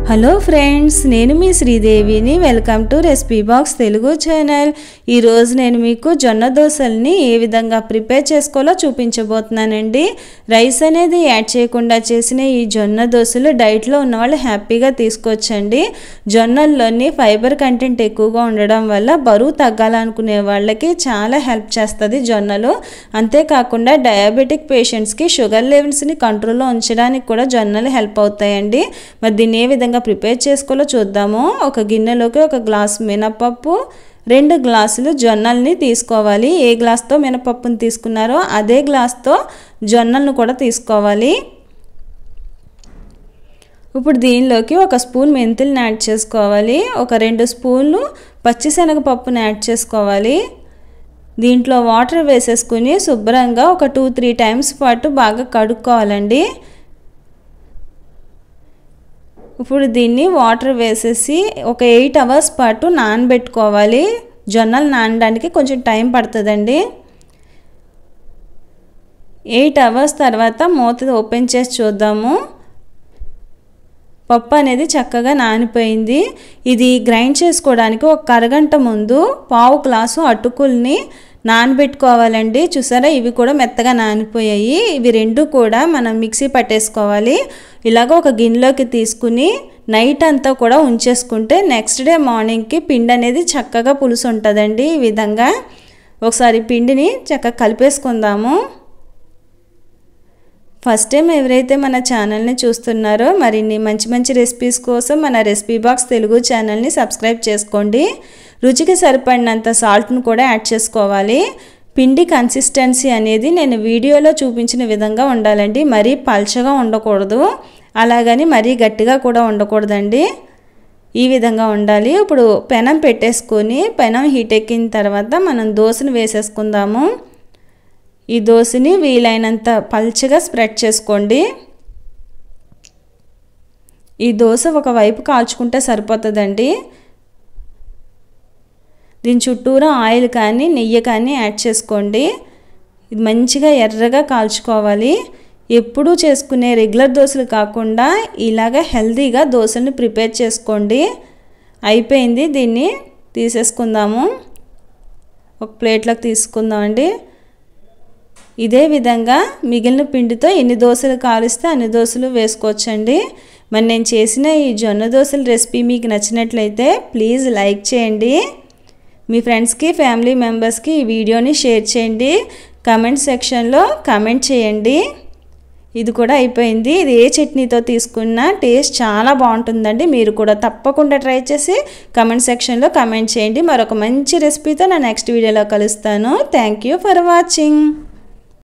Hello friends, నేను మీ శ్రీదేవిని. Welcome to recipe box Telugu channel. ఈరోజు నేను మీకు జొన్న దోశల్ని ఏ విధంగా ప్రిపేర్ చేసుకోవాలో చూపించబోతున్నానండి. రైస్ అనేది యాడ్ చేయకుండా చేసిన ఈ జొన్న దోశలు డైట్లో ఉన్నవాళ్ళు హ్యాపీగా తీసుకోవచ్చండి. జొన్నల్లోని ఫైబర్ కంటెంట్ ఎక్కువగా ఉండడం వల్ల బరువు తగ్గాలనుకునే వాళ్ళకి చాలా హెల్ప్ చేస్తుంది జొన్నలు. అంతేకాకుండా డయాబెటిక్ పేషెంట్స్కి షుగర్ లెవెల్స్ని కంట్రోల్లో ఉంచడానికి కూడా జొన్నలు హెల్ప్ అవుతాయండి. మరి దీన్ని ఏ విధంగా ప్రిపేర్ చేసుకోవాలో చూద్దాము. ఒక గిన్నెలోకి ఒక గ్లాస్ మినపప్పు, 2 గ్లాసులు జొన్నల్ని తీసుకోవాలి. ఏ గ్లాస్తో మినపప్పుని తీసుకున్నారో అదే గ్లాస్తో జొన్నలను కూడా తీసుకోవాలి. ఇప్పుడు దీనిలోకి 1 స్పూన్ మెంతులను యాడ్ చేసుకోవాలి. ఒక 2 స్పూన్లు పచ్చిశనగపప్పుని యాడ్ చేసుకోవాలి. దీంట్లో వాటర్ వేసేసుకుని శుభ్రంగా ఒక 2-3 టైమ్స్ పాటు బాగా కడుక్కోవాలండి. ఇప్పుడు దీన్ని వాటర్ వేసేసి ఒక 8 అవర్స్ పాటు నానబెట్టుకోవాలి. జొన్నలు నానడానికి కొంచెం టైం పడుతుందండి. 8 అవర్స్ తర్వాత మూత ఓపెన్ చేసి చూద్దాము. పప్పు అనేది చక్కగా నానిపోయింది. ఇది గ్రైండ్ చేసుకోవడానికి ఒక అరగంట ముందు 1/2 గ్లాసు అటుకుల్ని నానబెట్టుకోవాలండి. చూసారా, ఇవి కూడా మెత్తగా నానిపోయాయి. ఇవి 2 కూడా మనం మిక్సీ పట్టేసుకోవాలి. ఇలాగ ఒక గిన్నెలోకి తీసుకుని నైట్ అంతా కూడా ఉంచేసుకుంటే నెక్స్ట్ డే మార్నింగ్కి పిండి అనేది చక్కగా పులుసు ఉంటుందండి. ఈ విధంగా ఒకసారి పిండిని చక్కగా కలిపేసుకుందాము. ఫస్ట్ టైం ఎవరైతే మన ఛానల్ని చూస్తున్నారో మరిన్ని మంచి రెసిపీస్ కోసం మన రెసిపీ బాక్స్ తెలుగు ఛానల్ని సబ్స్క్రైబ్ చేసుకోండి. రుచికి సరిపడినంత సాల్ట్ను కూడా యాడ్ చేసుకోవాలి. పిండి కన్సిస్టెన్సీ అనేది నేను వీడియోలో చూపించిన విధంగా ఉండాలండి. మరీ పల్చగా ఉండకూడదు, అలాగని మరీ గట్టిగా కూడా ఉండకూడదండి. ఈ విధంగా ఉండాలి. ఇప్పుడు పెనం పెట్టేసుకొని పెనం హీట్ ఎక్కిన తర్వాత మనం దోశను వేసేసుకుందాము. ఈ దోశని వీలైనంత పల్చగా స్ప్రెడ్ చేసుకోండి. ఈ దోశ ఒకవైపు కాల్చుకుంటే సరిపోతుందండి. దీని చుట్టూరా ఆయిల్ కానీ నెయ్యి కానీ యాడ్ చేసుకోండి. ఇది మంచిగా ఎర్రగా కాల్చుకోవాలి. ఎప్పుడూ చేసుకునే రెగ్యులర్ దోశలు కాకుండా ఇలాగ హెల్తీగా దోశలను ప్రిపేర్ చేసుకోండి. అయిపోయింది, దీన్ని తీసేసుకుందాము. ఒక ప్లేట్లోకి తీసుకుందామండి. ఇదే విధంగా మిగిలిన పిండితో ఎన్ని దోశలు కాలిస్తే అన్ని దోశలు వేసుకోవచ్చండి. మరి నేను చేసిన ఈ జొన్న దోశల రెసిపీ మీకు నచ్చినట్లయితే ప్లీజ్ లైక్ చేయండి. మీ ఫ్రెండ్స్కి ఫ్యామిలీ మెంబర్స్కి ఈ వీడియోని షేర్ చేయండి. కామెంట్ సెక్షన్లో కామెంట్ చేయండి. ఇది కూడా అయిపోయింది. ఇది ఏ చట్నీతో తీసుకున్నా టేస్ట్ చాలా బాగుంటుందండి. మీరు కూడా తప్పకుండా ట్రై చేసి కామెంట్ సెక్షన్లో కామెంట్ చేయండి. మరొక మంచి రెసిపీతో నా నెక్స్ట్ వీడియోలో కలుస్తాను. Thank you for watching.